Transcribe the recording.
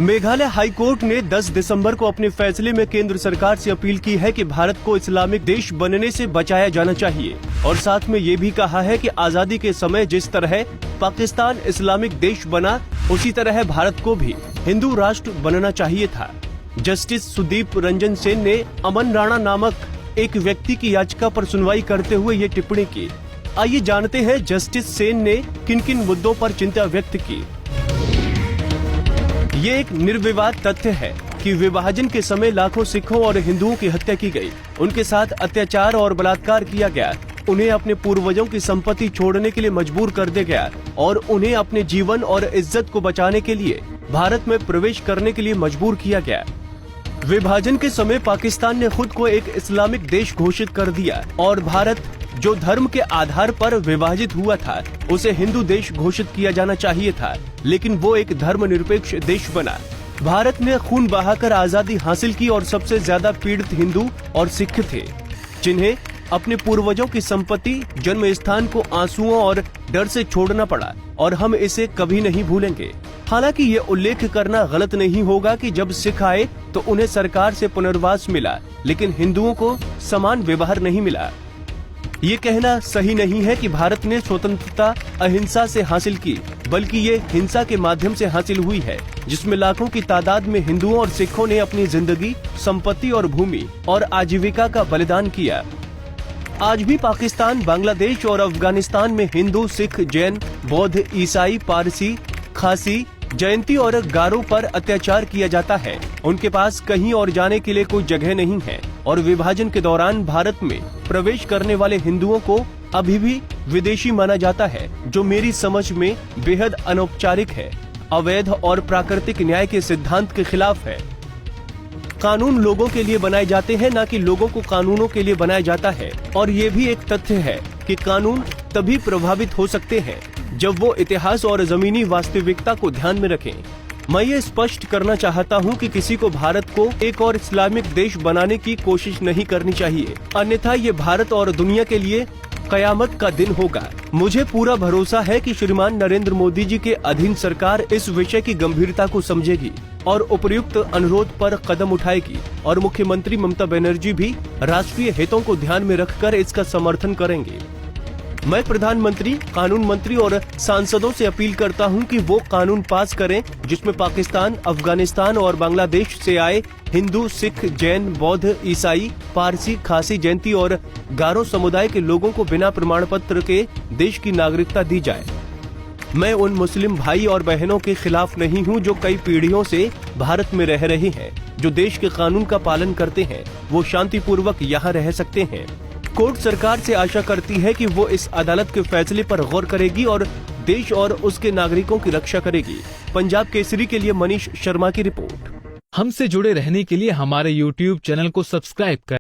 Meghalaya high court ने 10 दिसंबर को अपने फैसले में केंद्र सरकार से अपील की है कि भारत को इस्लामिक देश बनने से बचाया जाना चाहिए और साथ में ये भी कहा है कि आजादी के समय जिस तरह पाकिस्तान इस्लामिक देश बना, उसी तरह भारत को भी हिंदू राष्ट्र बनना चाहिए था। जस्टिस सुदीप रंजन सेन ने अमन राणा नामक एक व्यक्ति की याचिका पर सुनवाई करते हुए ये टिप्पणी की। आइए जानते हैं जस्टिस सेन ने किन किन मुद्दों पर चिंता व्यक्त की। ये एक निर्विवाद तथ्य है कि विभाजन के समय लाखों सिखों और हिंदुओं की हत्या की गई, उनके साथ अत्याचार और बलात्कार किया गया, उन्हें अपने पूर्वजों की संपत्ति छोड़ने के लिए मजबूर कर दिया गया और उन्हें अपने जीवन और इज्जत को बचाने के लिए भारत में प्रवेश करने के लिए मजबूर किया गया। विभाजन के समय पाकिस्तान ने खुद को एक इस्लामिक देश घोषित कर दिया और भारत, जो धर्म के आधार पर विभाजित हुआ था, उसे हिंदू देश घोषित किया जाना चाहिए था, लेकिन वो एक धर्मनिरपेक्ष देश बना। भारत ने खून बहाकर आजादी हासिल की और सबसे ज्यादा पीड़ित हिंदू और सिख थे, जिन्हें अपने पूर्वजों की संपत्ति, जन्म स्थान को आंसुओं और डर से छोड़ना पड़ा और हम इसे कभी नहीं भूलेंगे। हालांकि ये उल्लेख करना गलत नहीं होगा कि जब सिख आए तो उन्हें सरकार से पुनर्वास मिला, लेकिन हिंदुओं को समान व्यवहार नहीं मिला। ये कहना सही नहीं है कि भारत ने स्वतंत्रता अहिंसा से हासिल की, बल्कि ये हिंसा के माध्यम से हासिल हुई है, जिसमें लाखों की तादाद में हिंदुओं और सिखों ने अपनी जिंदगी, संपत्ति और भूमि और आजीविका का बलिदान किया। आज भी पाकिस्तान, बांग्लादेश और अफगानिस्तान में हिंदू, सिख, जैन, बौद्ध, ईसाई, पारसी, खासी, जयंती और गारो पर अत्याचार किया जाता है। उनके पास कहीं और जाने के लिए कोई जगह नहीं है और विभाजन के दौरान भारत में प्रवेश करने वाले हिंदुओं को अभी भी विदेशी माना जाता है, जो मेरी समझ में बेहद अनौपचारिक है, अवैध और प्राकृतिक न्याय के सिद्धांत के खिलाफ है। कानून लोगों के लिए बनाए जाते हैं, न कि लोगों को कानूनों के लिए बनाया जाता है। और ये भी एक तथ्य है कि कानून तभी प्रभावित हो सकते हैं जब वो इतिहास और जमीनी वास्तविकता को ध्यान में रखें। मैं ये स्पष्ट करना चाहता हूँ कि किसी को भारत को एक और इस्लामिक देश बनाने की कोशिश नहीं करनी चाहिए, अन्यथा ये भारत और दुनिया के लिए कयामत का दिन होगा। मुझे पूरा भरोसा है कि श्रीमान नरेंद्र मोदी जी के अधीन सरकार इस विषय की गंभीरता को समझेगी और उपयुक्त अनुरोध पर कदम उठाएगी और मुख्यमंत्री ममता बनर्जी भी राष्ट्रीय हितों को ध्यान में रखकर इसका समर्थन करेंगे। मैं प्रधानमंत्री, कानून मंत्री और सांसदों से अपील करता हूं कि वो कानून पास करें जिसमें पाकिस्तान, अफगानिस्तान और बांग्लादेश से आए हिंदू, सिख, जैन, बौद्ध, ईसाई, पारसी, खासी, जयंती और गारो समुदाय के लोगों को बिना प्रमाण पत्र के देश की नागरिकता दी जाए। मैं उन मुस्लिम भाई और बहनों के खिलाफ नहीं हूं जो कई पीढ़ियों से भारत में रह रहे हैं, जो देश के कानून का पालन करते हैं, वो शांतिपूर्वक यहाँ रह सकते हैं। कोर्ट सरकार से आशा करती है कि वो इस अदालत के फैसले पर गौर करेगी और देश और उसके नागरिकों की रक्षा करेगी। पंजाब केसरी के लिए मनीष शर्मा की रिपोर्ट। हमसे जुड़े रहने के लिए हमारे YouTube चैनल को सब्सक्राइब करें।